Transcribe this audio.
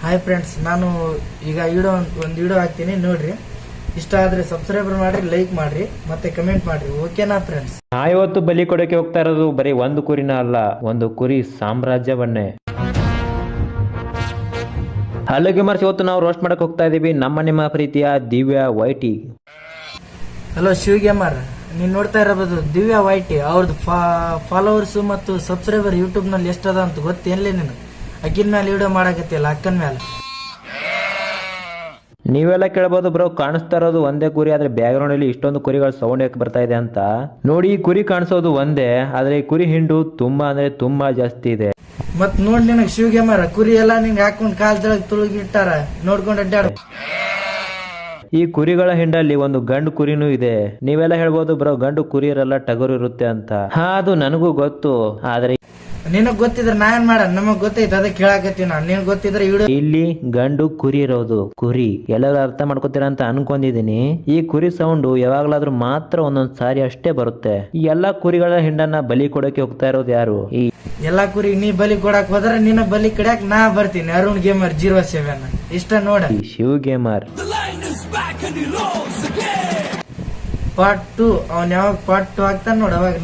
Hi friends, ನಾನು ಈಗ ಒಂದು ವಿಡಿಯೋ ಹಾಕ್ತೀನಿ ನೋಡ್ರಿ. ಇಷ್ಟ ಆದ್ರೆ ಸಬ್ಸ್ಕ್ರೈಬರ್ ಮಾಡ್ರಿ, ಲೈಕ್ ಮಾಡ್ರಿ, ಮತ್ತೆ ಕಮೆಂಟ್ ಮಾಡ್ರಿ. ಓಕೆನಾ ಫ್ರೆಂಡ್ಸ್? ಇವತ್ತು ಬಲಿ ಕೊಡಕ್ಕೆ ಹೋಗ್ತಾ ಇರೋದು ಬರೀ ಒಂದು ಕುರಿನ ಅಲ್ಲ, ಒಂದು ಕುರಿ ಸಾಮ್ರಾಜ್ಯವನ್ನೇ. ಹಲೋ ಗೇಮರ್ಸ್, ಇವತ್ತು ನಾವು ರೋಸ್ಟ್ ಮಾಡಕ್ ಹೋಗ್ತಾ ಇದೀವಿ ನಿಮ್ಮ ಪ್ರೀತಿಯ ದಿವ್ಯಾ ವೈಟಿ. ಹಲೋ ಶಿವ್ ಗೇಮರ್, ನೀನ್ ನೋಡ್ತಾ ಇರಬಹುದು ದಿವ್ಯಾ ವೈಟಿ. ಅವ್ರದ್ದು ಫಾಲೋವರ್ಸ್ ಮತ್ತು ಸಬ್ಸ್ಕ್ರೈಬರ್ ಯೂಟ್ಯೂಬ್ ನಲ್ಲಿ ಎಷ್ಟದ ಅಂತ ಗೊತ್ತೇನ್ಲಿ ನೀನು? ಅಕ್ಕಿನ ಮೇಲೆ ವಿಡಿಯೋ ಮಾಡಕತ್ತಿಲ್ಲ, ಅಕ್ಕನ ಮೇಲೆ. ನೀವೆಲ್ಲ ಕೇಳಬಹುದು ಬ್ರೋ, ಕಾಣಿಸ್ತಾ ಇರೋದು ಒಂದೇ ಕುರಿ, ಆದ್ರೆ ಬ್ಯಾಕ್ ಗ್ರೌಂಡ್ ಅಲ್ಲಿ ಇಷ್ಟೊಂದು ಕುರಿಗಳ ಸೌಂಡ್ ಯಾಕೆ ಬರ್ತಾ ಇದೆ ಅಂತ. ನೋಡಿ, ಈ ಕುರಿ ಕಾಣಿಸೋದು ಒಂದೇ, ಆದ್ರೆ ಈ ಕುರಿ ಹಿಂಡು ತುಂಬಾ ಅಂದ್ರೆ ತುಂಬಾ ಜಾಸ್ತಿ ಇದೆ. ಮತ್ ನೋಡ್ ನಿನಗ್ ಶಿವ್ ಗೇಮರ್, ಕುರಿ ಎಲ್ಲಾ ನಿಂಗೆ ಹಾಕೊಂಡ್ ಕಾಲ್ದೊಳಗ್ ತುಳುಗಿಟ್ಟಾರ, ನೋಡ್ಕೊಂಡ್ ಅಡ್ಡಾಡು. ಈ ಕುರಿಗಳ ಹಿಂಡಲ್ಲಿ ಒಂದು ಗಂಡು ಕುರಿನೂ ಇದೆ. ನೀವೆಲ್ಲ ಹೇಳ್ಬೋದು ಬ್ರೋ, ಗಂಡು ಕುರಿ ಇರಲ್ಲ, ಟಗರು ಇರುತ್ತೆ ಅಂತ. ಅದು ನನಗೂ ಗೊತ್ತು, ಆದ್ರೆ ನಿನಗ್ ಗೊತ್ತಿದ್ರೆ ನಾ ಏನ್ ಮಾಡ? ನಮಗ್ ಗೊತ್ತೈತೆ, ಅದಕ್ಕೆ ಕೇಳಾಕತ್ತೀನಿ ನಾನು. ನಿನಗ್ ಗೊತ್ತಿದ್ರೆ ಇಲ್ಲಿ ಗಂಡು ಕುರಿ ಇರೋದು, ಕುರಿ ಎಲ್ಲರೂ ಅರ್ಥ ಮಾಡ್ಕೋತೀರ ಅಂತ ಅನ್ಕೊಂಡಿದೀನಿ. ಈ ಕುರಿ ಸೌಂಡ್ ಯಾವಾಗ್ಲಾದ್ರೂ ಮಾತ್ರ ಒಂದೊಂದ್ ಸಾರಿ ಅಷ್ಟೇ ಬರುತ್ತೆ. ಈ ಎಲ್ಲಾ ಕುರಿಗಳ ಹಿಂಡನ್ನ ಬಲಿ ಕೊಡಕ್ಕೆ ಹೋಗ್ತಾ ಇರೋದು ಯಾರು? ಈ ಎಲ್ಲಾ ಕುರಿ ನೀ ಬಲಿ ಕೊಡಕ್ ಹೋದ್ರೆ ನಿನ್ನ ಬಲಿ ಕಡ್ಯಾಕ್ ನಾ ಬರ್ತೀನಿ. ಅರುಣ್ ಗೇಮರ್ 07 ಇಷ್ಟ ನೋಡ. ಶಿವ್ ಗೇಮರ್ ಪಾರ್ಟ್ 2 ಅವ್ನ ಯಾವಾಗ ಪಾರ್ಟ್ 2 ಆಗ್ತಾನ ನೋಡ, ಅವಾಗ